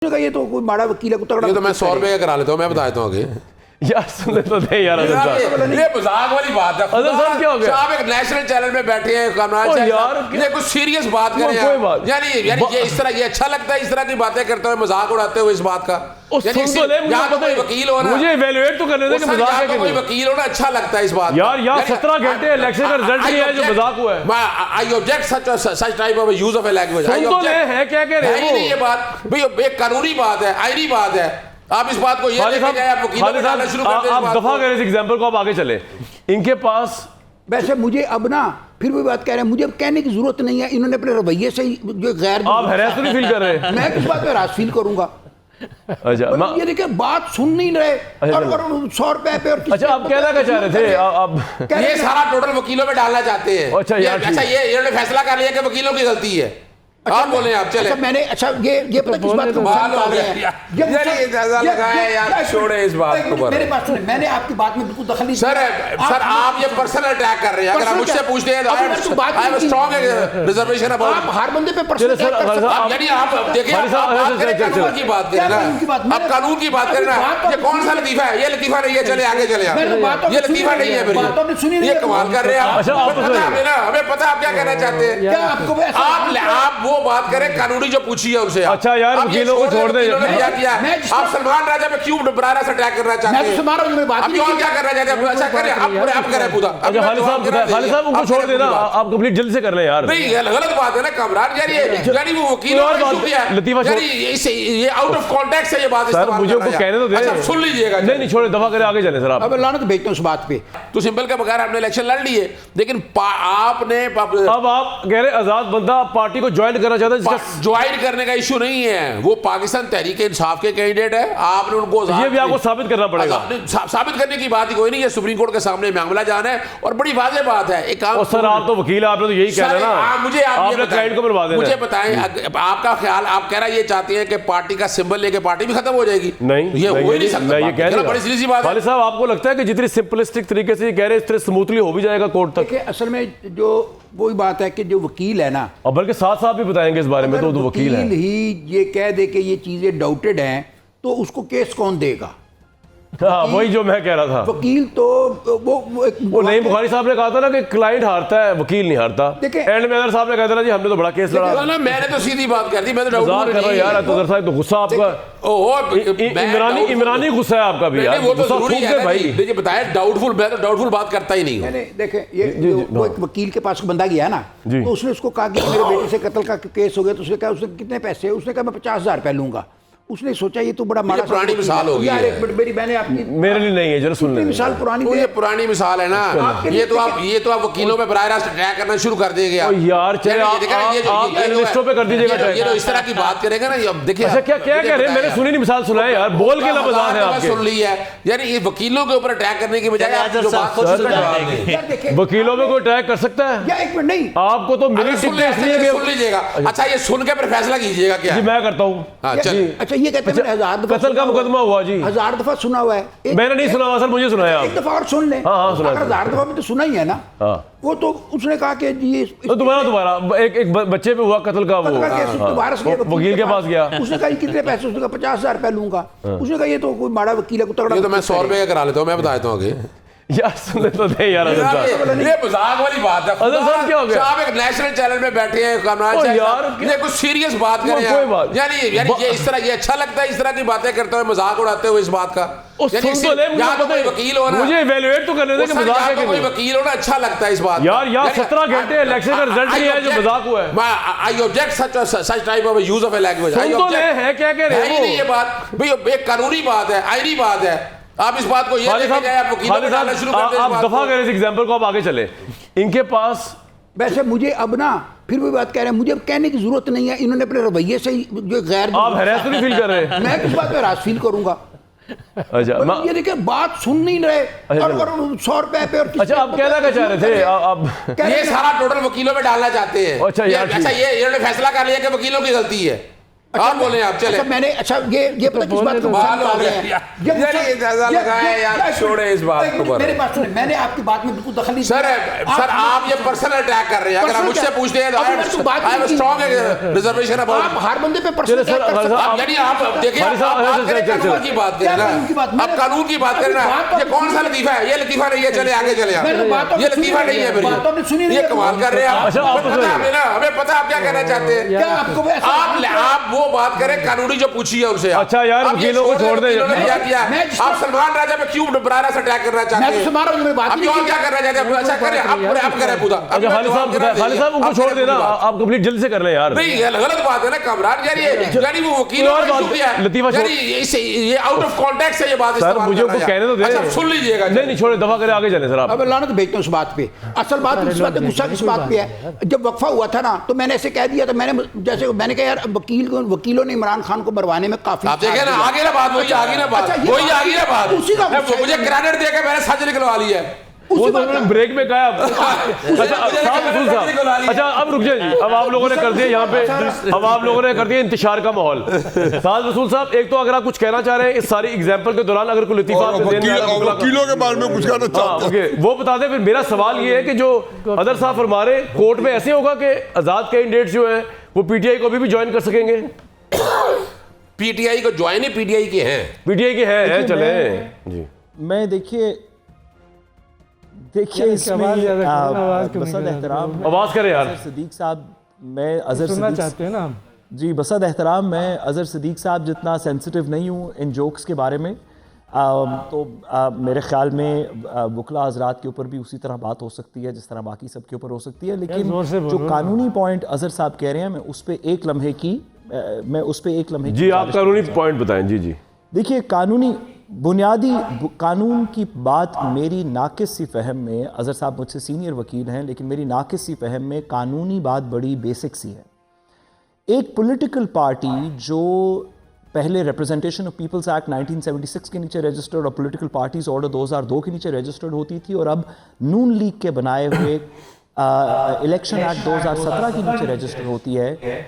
ये तो कोई माड़ा वकील है, तगड़ा। ये तो मैं 100 रुपए का करा लेता हूँ, मैं बताता हूँ आगे। यार सुन तो दे यार ये मजाक वाली बात है। क्या हो गया? आप एक नेशनल चैनल में बैठे हैं, कमरान साहब, ये कुछ सीरियस बात करें यार। यानी ये इस तरह, ये अच्छा लगता है इस तरह की बातें करते हुए, मजाक उड़ाते हुए इस बात का। कोई वकील हो ना, मुझे इवैल्यूएट तो करने दे कि मजाक है कि कोई वकील हो ना, अच्छा लगता है इस बात यार। यहाँ 17 घंटे इलेक्शन का रिजल्ट नहीं है जो मजाक हुआ है। I object such type of use of language. सुन तो ले है क्या कह रहे हो? ये बात भाई एक कानूनी बात है, आईनी बात है। आप इस बात को ये लेके जाए, आप वकीलों पे डालना शुरू कर दें। आप दफा करें इस एग्जांपल को, आप आगे चले। इनके पास वैसे मुझे अब ना फिर भी बात कह रहे हैं, मुझे अब कहने की जरूरत नहीं है। इन्होंने अपने रवैये से जो गैर, आप हैरान तो नहीं फील कर रहे? मैं किस बात पे हरास फील करूंगा? अच्छा ये देखिए, बात सुन नहीं रहे और 100 रुपए पे। और अच्छा, आप कहना क्या चाह रहे थे? आप ये सारा टोटल वकीलों में डालना चाहते हैं। अच्छा यार, अच्छा ये इन्होंने फैसला कर लिया कि वकीलों की गलती है। आप बोले, आप चले। मैंने ये पता किस बात को बाल हो गया यार, ये ज्यादा लगाया यार, छोड़े इस बात को। मेरे पास सुने, मैंने आपकी बात में बिल्कुल दखल नहीं। सर आप ये पर्सनल अटैक कर रहे हैं। अगर आप मुझसे पूछते हैं तो I have strong reservation about. आप हर बंदे पे पर्सनल अटैक कर सकते हैं। यानी आप देखिए, आप कानून की बात करें ना, आप कानून की बात करें ना। ये कौन सा लतीफा है? ये लतीफा नहीं है, चले आगे चले। ये लतीफा नहीं है मेरी, ये कमाल कर रहे हैं आप। हमें पता आप क्या कहना चाहते हैं। आप वो बात करें कानूनी जो पूछी है उनसे। अच्छा यार, वकीलों को छोड़ दे। क्या किया आप सलमान राजा पे क्यों बरारा से अटैक करना चाहते हैं? आप क्या करना चाहते हैं? अच्छा करें, आप करें पूरा। अच्छा खालिद साहब उनको छोड़ देना, आप कंप्लीट जल्दी से कर लें यार। नहीं गलत बात है ना कमरान यार, यानी वो वकीलों का इशू किया लतीफा, ये आउट ऑफ कॉन्टेक्स्ट है ये बात। सर मुझे को कहने तो दे। अच्छा सुन लीजिएगा। नहीं छोड़े, दफा करें, आगे चले सर। आप अब लानत भेजते हैं उस बात पे। तो सिंपल के बगैर आपने इलेक्शन लड़ लिए, लेकिन आपने अब आप कह रहे आजाद बंदा पार्टी को ज्वाइन करना चाहता है, जिसका ज्वाइन करने का इशू नहीं है। वो पाकिस्तान तहरीक इंसाफ के कैंडिडेट है। आपने उनको ये भी आपको साबित करना पड़ेगा। साबित करने की बात ही कोई नहीं है, सुप्रीम कोर्ट के सामने मामला जाना है और बड़ी वाज़ेह बात है। एक काम सर, आप तो वकील है, आपने तो यही कहना है ना। मुझे आपने क्लाइंट को बर्बाद देना। मुझे बताएं आपका ख्याल, आप कह रहा ये चाहते हैं कि पार्टी का सिंबल लेके पार्टी भी खत्म हो जाएगी? नहीं, ये हो ही नहीं सकता। ये कह रहा बड़ी सीधी सी बात है। खालिद साहब, आपको लगता है कि जितनी सिंपलिस्टिक तरीके से ये कह रहे हैं, इस तरह स्मूथली हो भी जाएगा कोर्ट तक? असल में जो वही बात है कि जो वकील है ना, और बल्कि साथ भी बताएंगे इस बारे में, तो वकील है ही ये कह दे कि ये चीजें डाउटेड हैं, तो उसको केस कौन देगा? हाँ, वही जो मैं कह रहा था। वकील तो वो नहीं, बुखारी साहब ने कहा था ना कि क्लाइंट हारता है, वकील नहीं हारता। एंड में अदर साहब ने कहा था ना जी हमने तो बड़ा केस लड़ा। ना मैंने तो सीधी बात कर दी, मैं तो डाउट कर रहा यार। अदर साहब तो गुस्सा आपका, इमरानी गुस्सा है आपका भी यार। वो तो जरूरी है भाई। देखिए बताया डाउटफुल, मैं तो डाउटफुल बात करता ही नहीं हूं। देखें, ये वो एक वकील के पास बंदा गया ना, तो उसने उसको कहा कि मेरे बेटे से कत्ल का केस हो गया। तो उसने कहा उसने कितने पैसे? उसने कहा मैं 50,000 रुपए लूंगा। उसने सोचा ये तो बड़ा माड़ा पुरानी मिसाल होगी यार। एक मिनट, मेरी मैंने आपकी मेरे लिए नहीं है, जरा सुन ले। मिसाल पुरानी, ये पुरानी मिसाल है ना। ये तो आप वकीलों पे बराह रास्त अटैक करना शुरू कर देंगे यार। चलिए आप एनालिस्टों पे कर दीजिएगा। ये तो इस तरह की बात करेंगे ना, अब देखिए। अच्छा क्या कह रहे हैं? मैंने सुनी नहीं मिसाल सुनाए यार, बोल के लफ्ज़ है आपके। सुन ली है यानी ये वकीलों के ऊपर अटैक करने की बजाय आप जो बात, वकीलों में कोई अटैक कर सकता है? या एक मिनट, नहीं आपको तो मिली टिकट इसलिए सुन लीजिएगा। अच्छा ये सुन के फिर फैसला कीजिएगा क्या? जी मैं करता हूँ। अच्छा ये कहते हैं कत्ल का मुकदमा हुआ जी, 1000 दफा सुना हुआ है। मैंने नहीं सुना हुआ सर, मुझे सुनाया। एक दफा और सुन ले। हाँ सुना। 1000 दफा में तो सुना ही है ना। वो तो उसने कहा कि जी तो दोबारा एक बच्चे पे हुआ कत्ल का, वो वकील के पास गया। उसने कहा कितने पैसे? उसने कहा 50,000 रुपए लूंगा। उसने कहा ये तो कोई माड़ा वकील है, तगड़ा। ये तो मैं 100 रुपए का करा लेता हूँ, मैं बताता हूँ आगे। यार सुन तो दे यार। ये मजाक वाली बात है। क्या हो गया? आप एक नेशनल चैनल में बैठे हैं, कमरान साहब, ये कुछ सीरियस बात करें यार। यानी ये इस तरह, ये अच्छा लगता है इस तरह की बातें करते हुए, मजाक उड़ाते हुए इस बात का। कोई वकील हो ना, मुझे इवैल्यूएट तो करने दे कि मजाक है कि कोई वकील हो ना, अच्छा लगता है इस बात। यार यहाँ 17 घंटे इलेक्शन का रिजल्ट नहीं है जो मजाक हुआ है। I object such type of use of language. है क्या कह रहे हैं? ये बात भाई एक कानूनी बात है, आईनी बात है। आप इस बात को ये लेके जाए, आप वकीलों पे डालना शुरू कर दें। आप दफा करें इस एग्जांपल को, आप आगे चले। इनके पास वैसे मुझे अब ना फिर भी बात कह रहे हैं, मुझे अब कहने की जरूरत नहीं है। इन्होंने अपने रवैये से जो गैर, आप हैरान तो नहीं फील कर रहे? मैं किस बात पे हरास फील करूंगा? अच्छा ये देखिए, बात सुन नहीं रहे और 100 रुपए पे। और अच्छा आप कहना क्या चाह रहे थे? आप ये सारा टोटल वकीलों में डालना चाहते हैं। अच्छा यार, अच्छा ये इन्होंने फैसला कर लिया कि वकीलों की गलती है। आप बोले आप चले। मैंने ये पता किस बात को छोड़े इस बात को। मेरे पास सुने, मैंने आपकी बात में बिल्कुल दखल नहीं। सर आप ये पर्सनल अटैक कर रहे हैं। अगर आप मुझसे पूछते हैं I have strong reservation about, आप हर बंदे पे पर्सनल अटैक कर सकते हैं। यानी आप देखिए आप बात करें कानून की बात करें ना, आप कानून की बात करें ना। ये कौन सा लतीफा है? ये लतीफा नहीं है, चले आगे चले आप। ये लतीफा नहीं है मेरी, ये कमाल कर रहे हैं आप। हमें पता आप क्या कहना चाहते हैं। क्या आपको आप वो बात करें कानूनी जो पूछी है उनसे। अच्छा यार, वकीलों को छोड़ दे। क्या किया आप सलमान राजा पे क्यों बरारा से अटैक करना चाहते हैं? आप और क्या करना चाहते हैं? अच्छा करें आप करें पूरा। खालिद साहब उनको छोड़ देना, आप कंप्लीट जल्दी से कर लें यार। नहीं गलत बात है ना कमरान, यानी वो वकीलों ने इशू किया लतीफा, यानी ये आउट ऑफ कॉन्टेक्स्ट है ये बात। सर मुझे उनको कहने तो दे। अच्छा सुन लीजिएगा। नहीं छोड़े, दफा करें, आगे चले सर आप। अब लानत भेजते हैं उस बात पे। असल बात इस बात पे, गुस्सा किस बात पे है? जब वक्फा हुआ था ना तो मैंने ऐसे कह दिया था, मैंने कहा यार वकीलों ने इमरान खान को मरवाने में काफी। आप देखें ना आगे ना बात, वही आगे ना बात, वही आगे ना बात। मुझे क्रेडिट देकर मैंने सच निकलवा लिया है। वो तो ब्रेक में कहा। अच्छा अब रुक जाइए जी, अब आप लोगों ने कर दिया यहाँ पे, अब आप लोगों ने कर दिया इंतशार का माहौल। साद रसूल साहब, एक तो अगर आप कुछ कहना चाह रहे हैं इस सारी एग्जांपल के दौरान, अगर कोई लतीफा वकीलों के बारे में कुछ कहना चाहते हैं वो बता दें। फिर मेरा सवाल ये है कि जो अदर साहब फरमा रहे कोर्ट में ऐसे होगा कि आजाद कैंडिडेट्स जो है वो पीटीआई को अभी भी ज्वाइन कर सकेंगे? पीटीआई को ज्वाइन ही पीटीआई के हैं चले जी। मैं देखिए इसमें बसद एहतराम, आवाज करें यार सदीक साहब, मैं अजहर सुनना चाहते हैं ना हम जी। बसद एहतराम, मैं अजहर सदीक साहब जितना सेंसिटिव नहीं हूँ इन जोक्स के बारे में। मेरे ख्याल में वकला हजरात के ऊपर भी उसी तरह बात हो सकती है जिस तरह बाकी सब के ऊपर हो सकती है। लेकिन जो कानूनी पॉइंट अजहर साहब कह रहे हैं, मैं उस पर एक लम्हे की जी, आप कानूनी पॉइंट बताएं। जी जी देखिए, बुनियादी कानून की बात मेरी नाकिस सी फहम में, अजहर साहब मुझसे सीनियर वकील हैं, लेकिन मेरी नाकिस सी फहम में कानूनी बात बड़ी बेसिक सी है। एक पॉलिटिकल पार्टी जो पहले रिप्रेजेंटेशन ऑफ पीपल्स एक्ट 1976 के नीचे रजिस्टर्ड और पॉलिटिकल पार्टीज ऑर्डर 2002 के नीचे रजिस्टर्ड होती थी, और अब नून लीग के बनाए हुए इलेक्शन एक्ट 2017 के नीचे रजिस्टर होती है,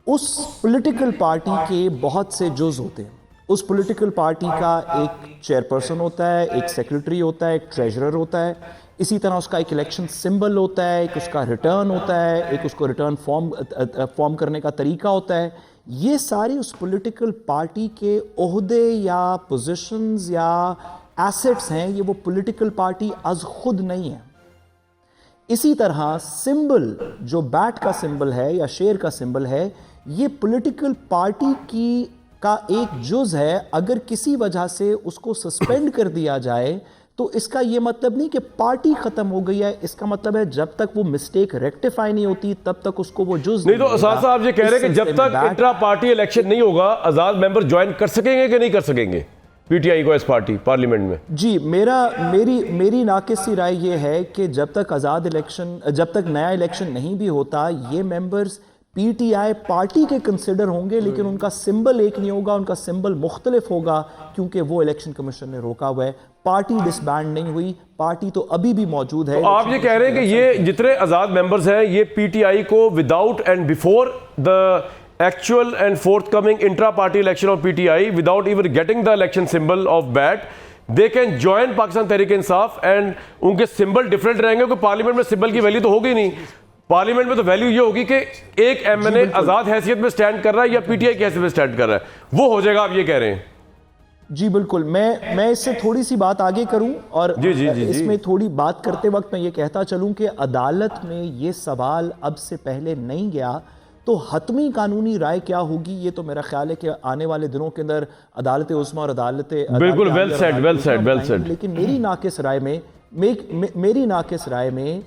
उस पॉलिटिकल पार्टी के बहुत से जुज़ होते हैं। उस पॉलिटिकल पार्टी का एक चेयरपर्सन होता है, एक सेक्रेटरी होता है, एक ट्रेजरर होता है, इसी तरह उसका एक इलेक्शन सिंबल होता है, एक उसका रिटर्न होता है, एक उसको रिटर्न फॉर्म करने का तरीका होता है। ये सारी उस पॉलिटिकल पार्टी के ओहदे या पोजीशंस या एसेट्स हैं, ये वो पॉलिटिकल पार्टी अज खुद नहीं है। इसी तरह सिंबल जो बैट का सिंबल है या शेर का सिंबल है, ये पॉलिटिकल पार्टी का एक जुज है। अगर किसी वजह से उसको सस्पेंड कर दिया जाए तो इसका यह मतलब नहीं कि पार्टी खत्म हो गई है, इसका मतलब है जब तक वो मिस्टेक रेक्टिफाई नहीं होती तब तक उसको वो जुज नहीं। तो असाद साहब ये कह रहे हैं कि जब तक इंट्रा पार्टी इलेक्शन नहीं होगा आजाद मेंबर ज्वाइन कर सकेंगे कि नहीं कर सकेंगे पीटीआई को इस पार्टी पार्लियामेंट में? जी, मेरी नाकिसी राय ये है कि जब तक नया इलेक्शन नहीं भी होता, ये मेंबर्स पीटीआई पार्टी के कंसिडर होंगे, लेकिन उनका सिंबल एक नहीं होगा, उनका सिंबल मुख्तलिफ होगा, क्योंकि वो इलेक्शन कमीशन ने रोका हुआ है। पार्टी डिसबैंड नहीं हुई, पार्टी तो अभी भी मौजूद है। तो आप ये कह रहे हैं कि ये जितने आजाद मेंबर्स हैं ये पीटीआई को without and before the actual and forthcoming intra-party election of PTI, without even getting the election symbol of BAT, they can join Pakistan Tehreek-e-Insaf and उनके सिंबल डिफरेंट रहेंगे, क्योंकि पार्लियामेंट में सिंबल की value तो होगी नहीं। Parliament में तो वैल्यू ये होगी कि एक एमएनए आजाद हैसियत में स्टैंड कर रहा है या पीटीआई की हैसियत में स्टैंड कर रहा है, वो हो जाएगा, आप ये कह रहे हैं? जी बिल्कुल। मैं इससे थोड़ी सी बात आगे करूं और इसमें थोड़ी बात करते वक्त मैं ये कहता चलूं कि अदालत में ये सवाल अब से पहले नहीं गया तो हतमी कानूनी राय क्या होगी, ये तो मेरा ख्याल है कि आने वाले दिनों के अंदर अदालत उस्मा और अदालत बिल्कुल वेल सेड। लेकिन मेरी नाकिस राय में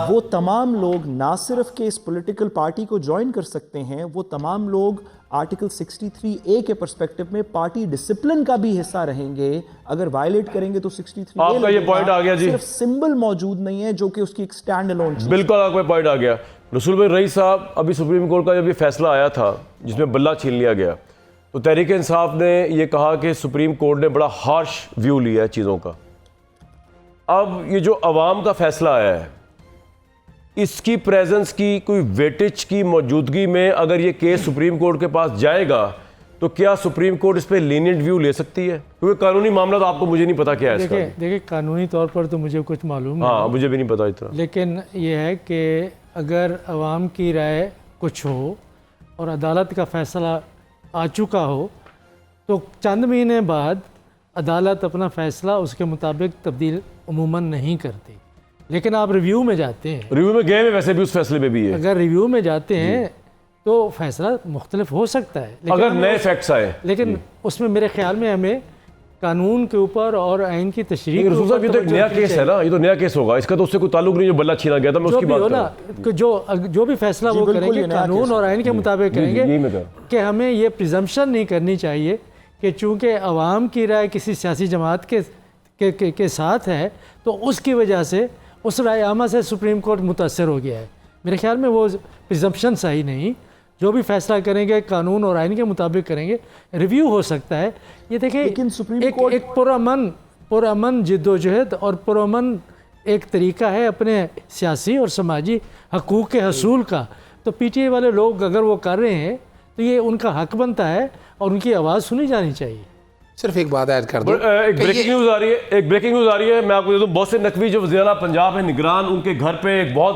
वो तमाम लोग ना सिर्फ के इस पॉलिटिकल पार्टी को ज्वाइन कर सकते हैं, वो तमाम लोग आर्टिकल 63A के पर्सपेक्टिव में पार्टी डिसिप्लिन का भी हिस्सा रहेंगे। अगर वायलेट करेंगे तो 63A आपका ये पॉइंट आ गया जी। सिर्फ सिंबल मौजूद नहीं है जो कि उसकी एक स्टैंड अलोन। बिल्कुल आपका पॉइंट आ गया। रसूल भाई रईस साहब, अभी सुप्रीम कोर्ट का जब ये फैसला आया था जिसमें बल्ला छीन लिया गया, तो तहरीक इंसाफ ने ये कहा कि सुप्रीम कोर्ट ने बड़ा हार्श व्यू लिया है चीज़ों का। अब ये जो अवाम का फैसला आया है, इसकी प्रेजेंस की कोई वेटेज की मौजूदगी में अगर ये केस सुप्रीम कोर्ट के पास जाएगा तो क्या सुप्रीम कोर्ट इस पे लीनियंट व्यू ले सकती है? क्योंकि कानूनी मामला तो आपको मुझे नहीं पता क्या है इसका। देखिए कानूनी तौर पर तो मुझे कुछ मालूम हाँ, मुझे भी नहीं पता इतना। लेकिन ये है कि अगर अवाम की राय कुछ हो और अदालत का फैसला आ चुका हो तो चंद महीने बाद अदालत अपना फैसला उसके मुताबिक तब्दील उमूमन नहीं करती। लेकिन आप रिव्यू में जाते हैं, रिव्यू में गए में वैसे भी उस फैसले में भी है, अगर रिव्यू में जाते हैं तो फैसला मुख्तलिफ हो सकता है अगर नए फैक्ट्स आए। लेकिन उसमें मेरे ख्याल में हमें कानून के ऊपर और आइन की तशरीह। रसूल साहब, ये तो एक नया केस है ना, ये तो नया केस होगा, इसका तो उससे कोई ताल्लुक नहीं जो बल्ला छीना गया था, मैं उसकी बात कर रहा हूं। जो भी फैसला वो करेंगे कानून और आइन के मुताबिक करेंगे कि हमें ये प्रिजम्पशन नहीं करनी चाहिए कि चूंकि अवाम की राय किसी सियासी जमात के साथ है तो उसकी वजह से उस राय आमा से सुप्रीम कोर्ट मुतासर हो गया है। मेरे ख्याल में वो प्रिजम्पशन सही नहीं। जो भी फैसला करेंगे कानून और आइन के मुताबिक करेंगे, रिव्यू हो सकता है। ये देखिए, लेकिन सुप्रीम कोर्ट एक पुरअमन जिद्दोजहद और पुरअमन एक तरीका है अपने सियासी और समाजी हकूक़ के हसूल का। तो पीटीआई वाले लोग अगर वो कर रहे हैं तो ये उनका हक बनता है और उनकी आवाज़ सुनी जानी चाहिए। सिर्फ एक बात ऐड कर दो, एक ब्रेकिंग न्यूज़ आ रही है, मैं आपको दे दूं, बहुत से नकवी जो वज़ीर-ए-आला पंजाब है, निगरान, उनके घर पे एक बहुत